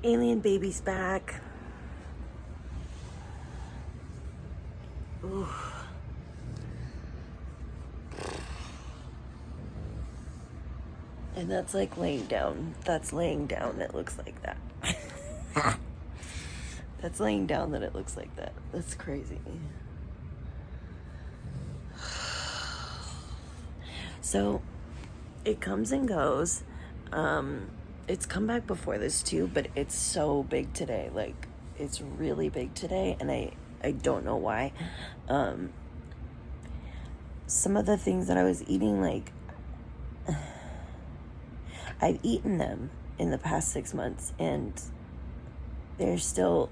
Alien baby's back. Ooh. And that's like laying down. That's laying down that looks like that. That's laying down that it looks like that. That's crazy. So it comes and goes. It's come back before this too, but it's so big today. Like, it's really big today, and I don't know why. Some of the things that I was eating, like, I've eaten them in the past 6 months, and they're still,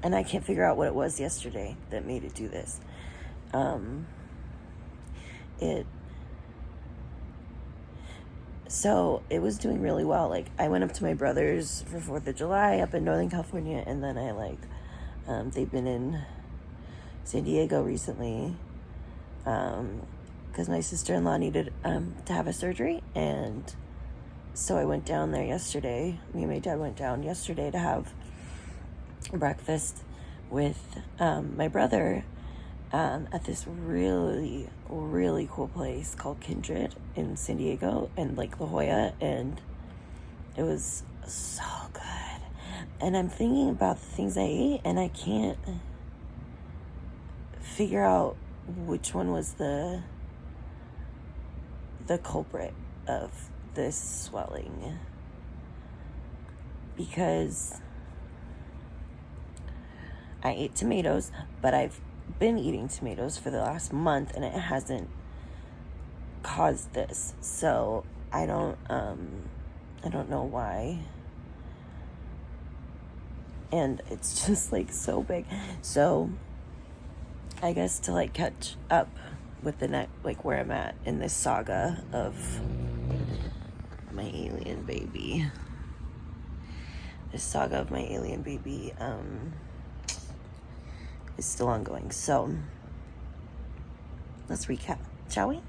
and I can't figure out what it was yesterday that made it do this. So it was doing really well. Like, I went up to my brother's for 4th of July up in Northern California, and then they've been in San Diego recently, because my sister-in-law needed to have a surgery, and so I went down there yesterday. Me and my dad went down yesterday to have breakfast with my brother at this really, really cool place called Kindred in San Diego and like La Jolla, and it was so good. And I'm thinking about the things I ate, and I can't figure out which one was the culprit of this swelling, because I ate tomatoes, but I've been eating tomatoes for the last month, and it hasn't caused this. So I don't know why. And it's just like so big. So I guess to like catch up with the next, like where I'm at in this saga of my alien baby. This saga of my alien baby is still ongoing. So let's recap, shall we?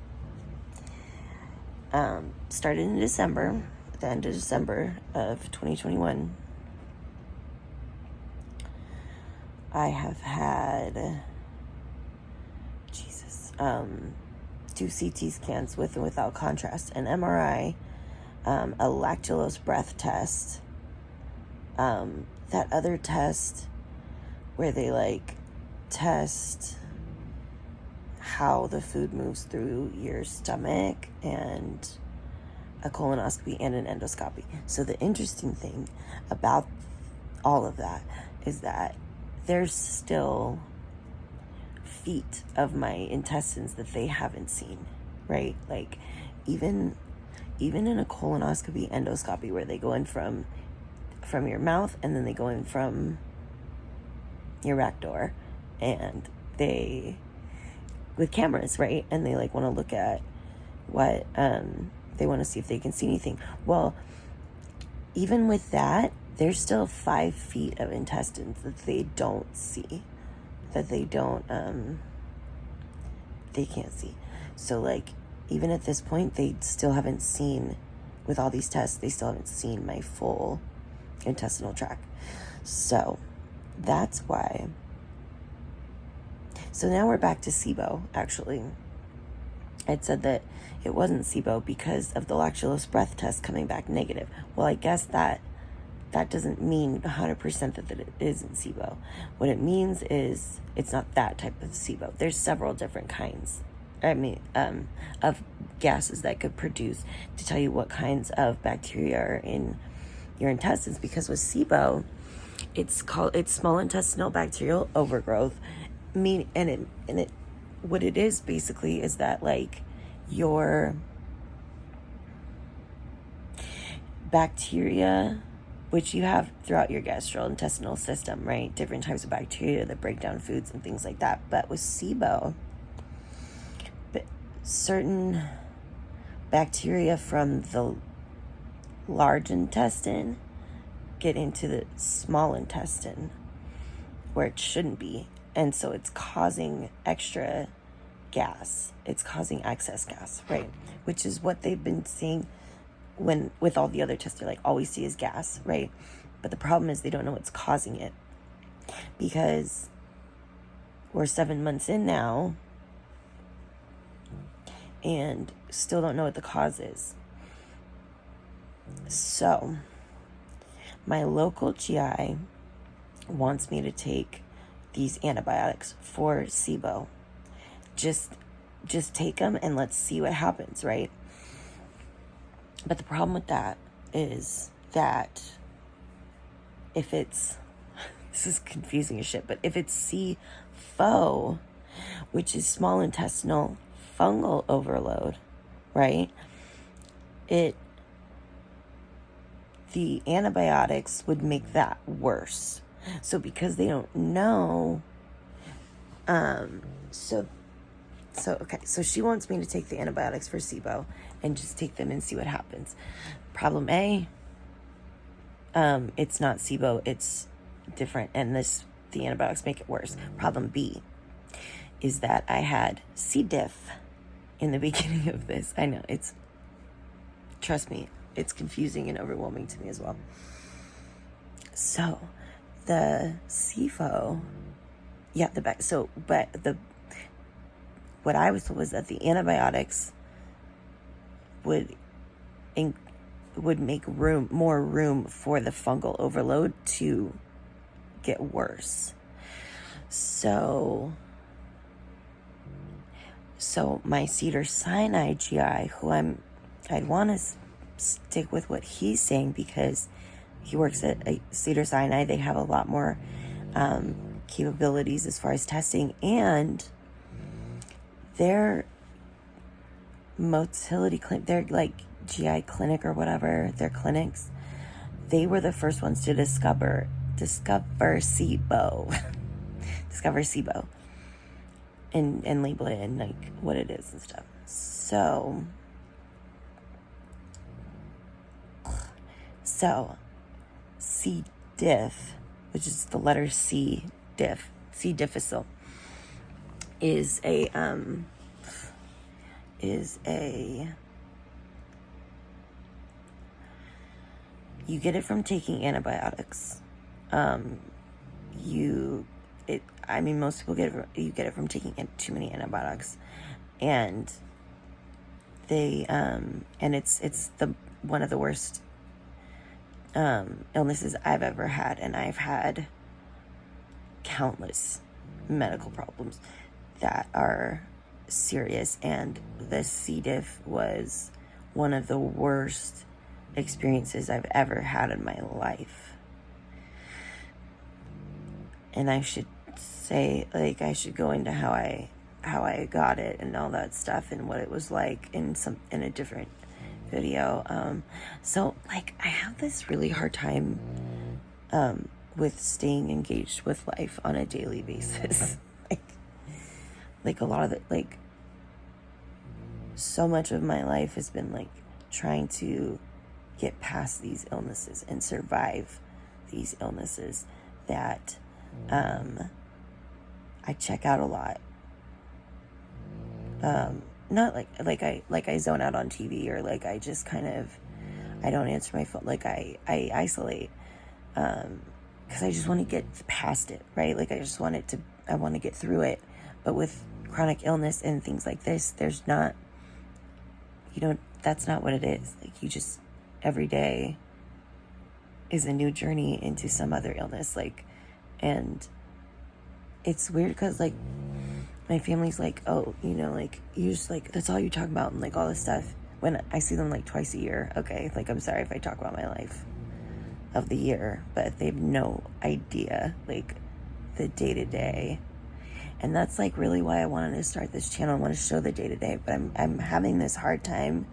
Started in December, at the end of December of 2021. I have had 2 CT scans with and without contrast, an MRI, a lactulose breath test, that other test where they like test how the food moves through your stomach, and a colonoscopy and an endoscopy. So the interesting thing about all of that is that there's still feet of my intestines that they haven't seen, right? Like even in a colonoscopy, endoscopy, where they go in from your mouth and then they go in from your back door, and they with cameras, right? And they like want to look at what they want to see if they can see anything. Well, even with that, there's still 5 feet of intestines that they don't see, that they can't see. So like, even at this point, they still haven't seen, with all these tests, they still haven't seen my full intestinal tract. So that's why. So now we're back to SIBO, actually. I'd said that it wasn't SIBO because of the lactulose breath test coming back negative. Well, I guess that doesn't mean 100% that it isn't SIBO. What it means is it's not that type of SIBO. There's several different kinds, of gases that could produce, to tell you what kinds of bacteria are in your intestines. Because with SIBO, it's small intestinal bacterial overgrowth. What it is basically is that like your bacteria, which you have throughout your gastrointestinal system, right? Different types of bacteria that break down foods and things like that. But with SIBO, certain bacteria from the large intestine get into the small intestine where it shouldn't be. And so it's causing extra gas. It's causing excess gas, right? Which is what they've been seeing with all the other tests. They're like, all we see is gas, right? But the problem is they don't know what's causing it, because we're 7 months in now and still don't know what the cause is. So my local GI wants me to take these antibiotics for SIBO. Just take them and let's see what happens, right? But the problem with that is that if it's, this is confusing as shit, but if it's SIFO, which is small intestinal fungal overload, right? The antibiotics would make that worse. So because they don't know, so she wants me to take the antibiotics for SIBO and just take them and see what happens. Problem A, it's not SIBO, it's different, and the antibiotics make it worse. Problem B is that I had C. diff in the beginning of this. I know, trust me, it's confusing and overwhelming to me as well. So the SIFO, what I was told was that the antibiotics would make more room for the fungal overload to get worse. So my Cedars-Sinai GI, who I'd want to stick with what he's saying, because he works at Cedars-Sinai. They have a lot more capabilities as far as testing, and their motility clinic, their like GI clinic or whatever, their clinics, they were the first ones to discover SIBO, discover SIBO, and label it and like what it is and stuff. So C. diff, which is the letter C. diff, C. difficile, is a you get it from taking antibiotics. Most people you get it from taking too many antibiotics, and it's the one of the worst illnesses I've ever had, and I've had countless medical problems that are serious, and the C. diff was one of the worst experiences I've ever had in my life. And I should say, like, I should go into how I got it and all that stuff and what it was like in a different video. So like, I have this really hard time with staying engaged with life on a daily basis. like a lot of it, like, so much of my life has been like trying to get past these illnesses and survive these illnesses, that I check out a lot. Not like I zone out on TV, or like I just kind of, I don't answer my phone, like I isolate, because I just want to get past it, right? Like I want to get through it. But with chronic illness and things like this, there's not, that's not what it is. Like, you just, every day is a new journey into some other illness. Like, and it's weird because like my family's like, oh, like, you just like, that's all you talk about and like all this stuff, when I see them like twice a year. Okay, like, I'm sorry if I talk about my life of the year, but they have no idea like the day-to-day. And that's like really why I wanted to start this channel. I want to show the day-to-day, but I'm having this hard time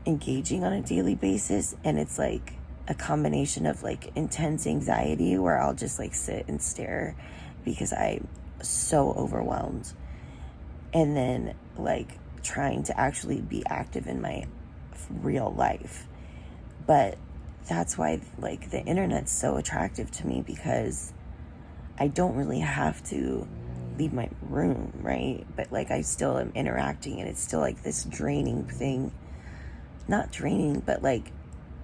engaging on a daily basis, and it's like a combination of like intense anxiety where I'll just like sit and stare because I'm so overwhelmed, and then like trying to actually be active in my real life. But that's why like the internet's so attractive to me, because I don't really have to leave my room, right? But like I still am interacting, and it's still like this draining thing. Not draining, but like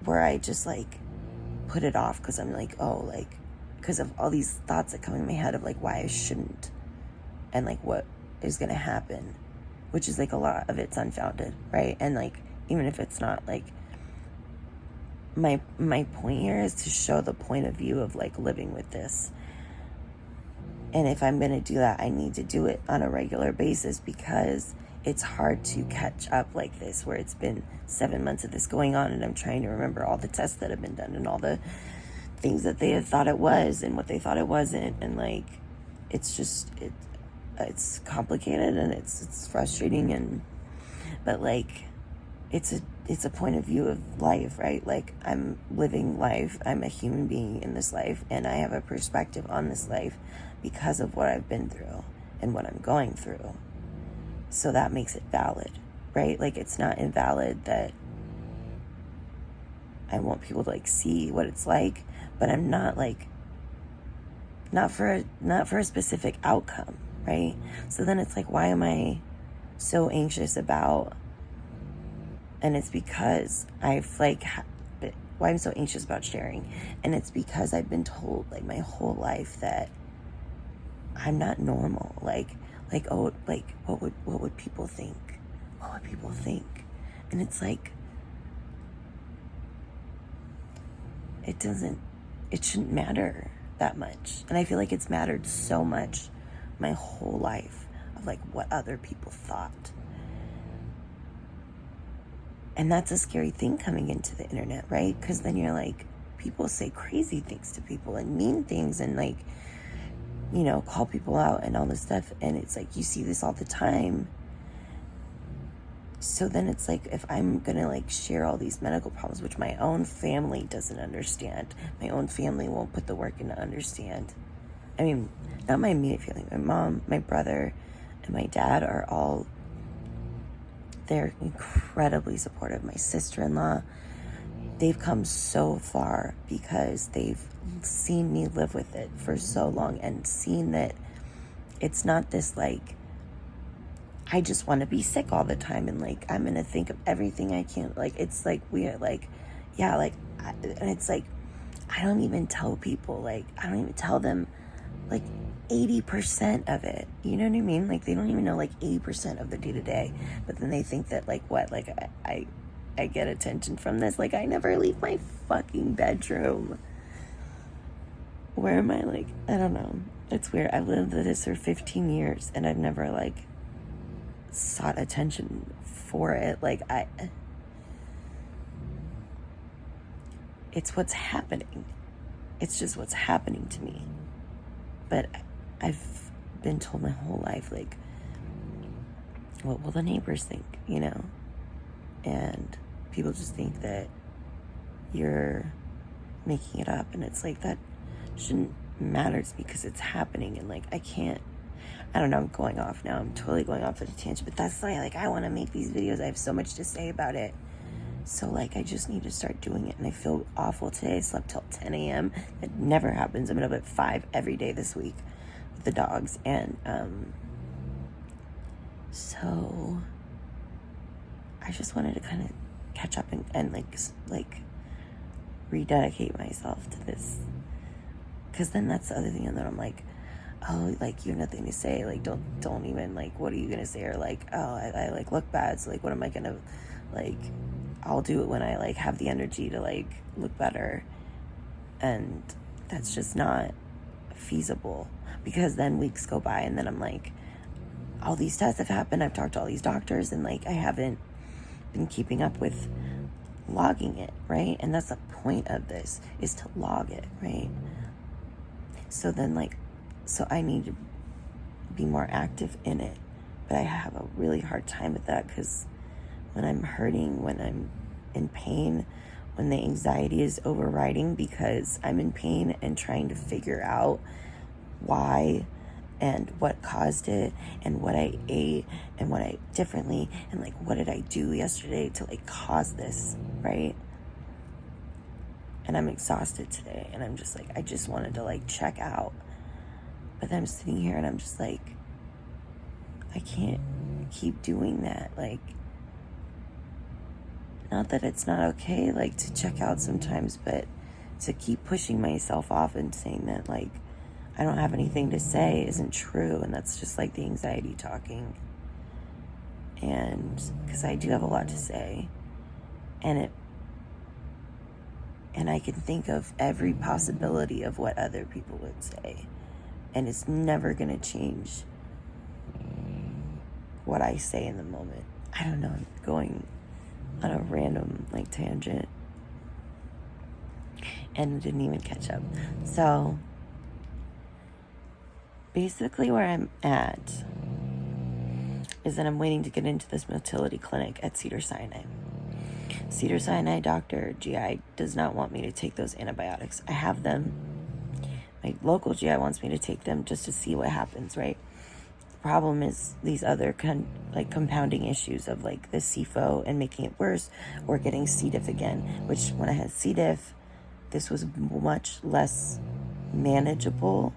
where I just like put it off because I'm like, oh, like, because of all these thoughts that come in my head of like why I shouldn't and like what is going to happen, which is like a lot of it's unfounded, right? And like, even if it's not, like, my point here is to show the point of view of like living with this. And if I'm going to do that, I need to do it on a regular basis, because it's hard to catch up like this, where it's been 7 months of this going on and I'm trying to remember all the tests that have been done and all the things that they had thought it was and what they thought it wasn't. And like, it's just, it's complicated and it's frustrating, but like, it's a point of view of life, right? Like, I'm living life, I'm a human being in this life, and I have a perspective on this life because of what I've been through and what I'm going through. So that makes it valid, right? Like, it's not invalid that I want people to like see what it's like, but I'm not like, not for a specific outcome, right? So then it's like, why am I so anxious about, and it's because I've like, why I'm so anxious about sharing, and it's because I've been told like my whole life that I'm not normal. Like, oh, like, what would people think? What would people think? And it's like, it shouldn't matter that much. And I feel like it's mattered so much my whole life of like what other people thought. And that's a scary thing coming into the internet, right? Because then you're like, people say crazy things to people and mean things and like, you know, call people out and all this stuff. And it's like, you see this all the time. So then it's like, if I'm going to like share all these medical problems, which my own family doesn't understand, my own family won't put the work in to understand. I mean, not my immediate family, my mom, my brother, and my dad are all, they're incredibly supportive. My sister-in-law, they've come so far because they've seen me live with it for so long and seen that it's not this like, I just want to be sick all the time and like, I'm going to think of everything I can. Like, it's like weird. Like, yeah, like, and it's like, I don't even tell people, like, I don't even tell them like 80% of it. You know what I mean? Like, they don't even know like 80% of the day to day, but then they think that like, what, like I get attention from this. Like, I never leave my fucking bedroom. Where am I? Like, I don't know. It's weird. I've lived with this for 15 years and I've never like sought attention for it. Like, it's what's happening. It's just what's happening to me. But I've been told my whole life, like, what will the neighbors think, you know? And people just think that you're making it up, and it's like, that shouldn't matter to me because it's happening. And like, I don't know, I'm going off now. I'm totally going off at a tangent, but that's like I want to make these videos. I have so much to say about it. So like, I just need to start doing it. And I feel awful today. I slept till 10 a.m. It never happens. I'm up at 5 every day this week with the dogs. And so I just wanted to kind of catch up and like rededicate myself to this. Because then that's the other thing. And then I'm like, oh, like, you have nothing to say. Like, don't even, like, what are you going to say? Or like, oh, I like look bad. So like, what am I going to, like, I'll do it when I like have the energy to like look better. And that's just not feasible, because then weeks go by and then I'm like, all these tests have happened. I've talked to all these doctors and like, I haven't been keeping up with logging it, right? And that's the point of this, is to log it, right? So then like, so I need to be more active in it, but I have a really hard time with that, because when I'm hurting, when I'm in pain, when the anxiety is overriding because I'm in pain and trying to figure out why and what caused it and what I ate and what I differently and like, what did I do yesterday to like cause this, right? And I'm exhausted today, and I'm just like, I just wanted to like check out, but then I'm sitting here and I'm just like, I can't keep doing that. Like, not that it's not okay, like, to check out sometimes, but to keep pushing myself off and saying that, like, I don't have anything to say isn't true, and that's just, like, the anxiety talking. And because I do have a lot to say, and I can think of every possibility of what other people would say, and it's never going to change what I say in the moment. I don't know, I'm going on a random, like, tangent, and didn't even catch up. So, basically where I'm at is that I'm waiting to get into this motility clinic at Cedars-Sinai. Cedars-Sinai doctor, GI, does not want me to take those antibiotics. I have them. My local GI wants me to take them just to see what happens, right? The problem is these other compounding issues of, like, the SIFO and making it worse, or getting C. diff again, which when I had C. diff, this was much less manageable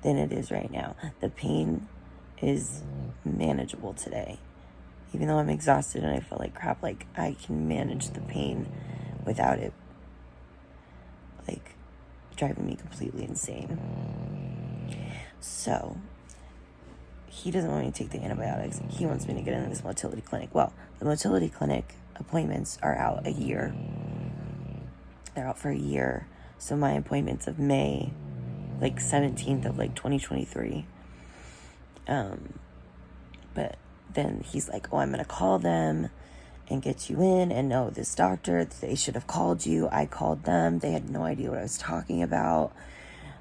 than it is right now. The pain is manageable today. Even though I'm exhausted and I feel like crap, like, I can manage the pain without it, like, driving me completely insane. So, he doesn't want me to take the antibiotics. He wants me to get into this motility clinic. Well, the motility clinic appointments are out a year. They're out for a year. So my appointment's of May, like, 17th of, like, 2023. But then he's like, oh, I'm going to call them and get you in. And no, this doctor, they should have called you. I called them. They had no idea what I was talking about.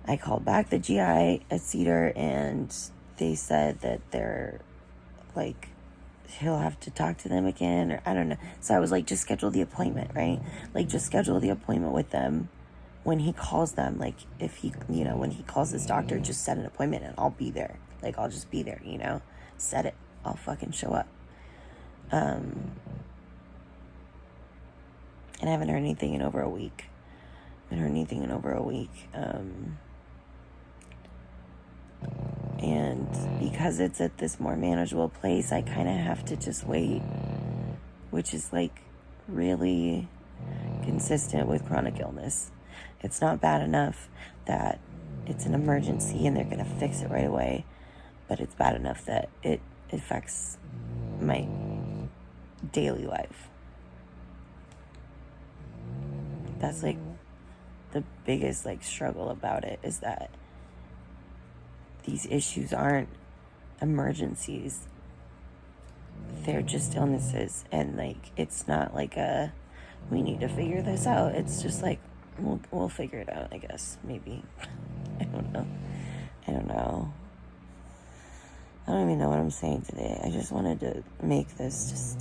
I called back the GI at Cedar, and they said that they're, like, he'll have to talk to them again, or I don't know. So I was like, just schedule the appointment, right? Like, just schedule the appointment with them when he calls them. Like, if he, when he calls this doctor, just set an appointment and I'll be there. Like, I'll just be there, set it. I'll fucking show up. And I haven't heard anything in over a week. And because it's at this more manageable place, I kind of have to just wait, which is, like, really consistent with chronic illness. It's not bad enough that it's an emergency and they're going to fix it right away, but it's bad enough that it affects my daily life. That's, like, the biggest, like, struggle about it, is that these issues aren't emergencies. They're just illnesses, and, like, it's not like we need to figure this out. It's just like, we'll figure it out, I guess, maybe. I don't know. I don't even know what I'm saying today. I just wanted to make this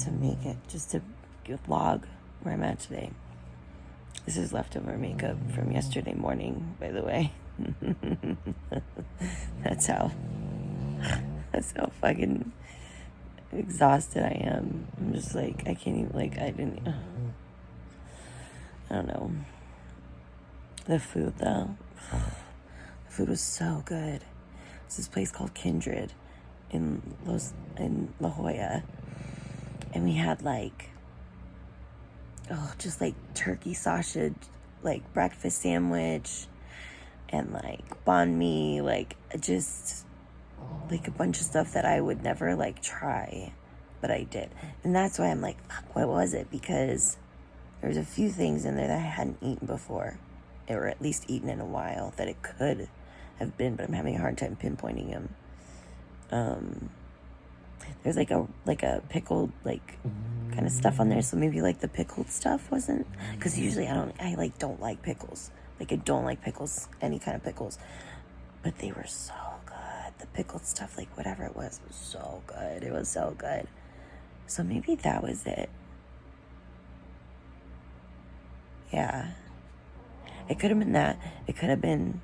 just to vlog where I'm at today. This is leftover makeup from yesterday morning, by the way. That's how fucking exhausted I am. I'm just like, I can't even, like, I don't know. The food, though. The food was so good. It's this place called Kindred in La Jolla. And we had, like, just, like, turkey sausage, like, breakfast sandwich, and, like, banh mi, like, just, like, a bunch of stuff that I would never, like, try, but I did. And that's why I'm like, fuck, what was it? Because there's a few things in there that I hadn't eaten before, or at least eaten in a while, that it could have been, but I'm having a hard time pinpointing them. There's, like, a pickled, like, kind of stuff on there, so maybe, like, the pickled stuff wasn't, because usually I don't like pickles. Like, I don't like pickles, any kind of pickles, but they were so good. The pickled stuff, like, whatever it was so good. It was so good. So maybe that was it. Yeah. It could have been that. It could have been,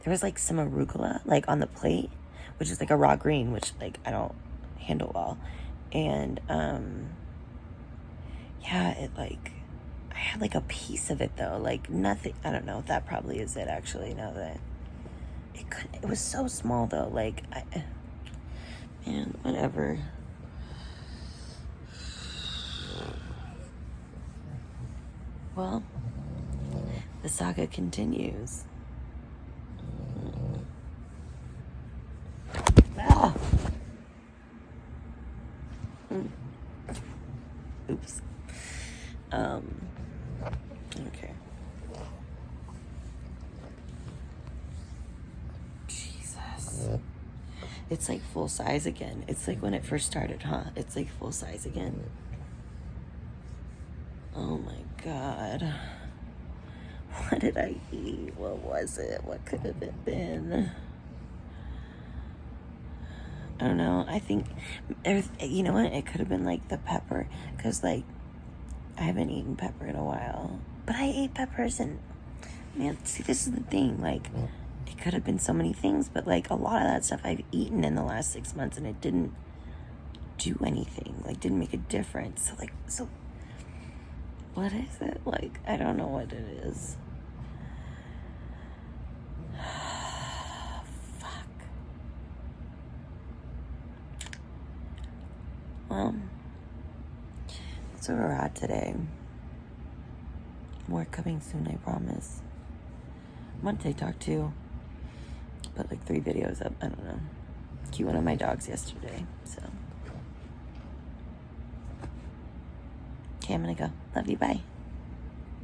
there was, like, some arugula, like, on the plate, which is, like, a raw green, which, like, I don't handle well. And, yeah, it, like, I had, like, a piece of it, though. Like, nothing, I don't know. That probably is it, actually, now that it was so small, though. Like, man, whatever. Well, the saga continues. Ah! Oops. Okay. Jesus. It's like full size again. It's like when it first started, huh? It's like full size again. Oh my God. What did I eat? What was it? What could have it been? I don't know. I think, you know what? It could have been like the pepper. Because, like, I haven't eaten pepper in a while. But I ate peppers and, man, see, this is the thing. Like, it could have been so many things. But, like, a lot of that stuff I've eaten in the last 6 months and it didn't do anything. Like, didn't make a difference. So, what is it? Like, I don't know what it is. Well, that's where we're at today. More coming soon, I promise. I'm on TikTok too. Put like 3 videos up. I don't know. Cute one of my dogs yesterday. So. Okay, I'm gonna go. Love you. Bye.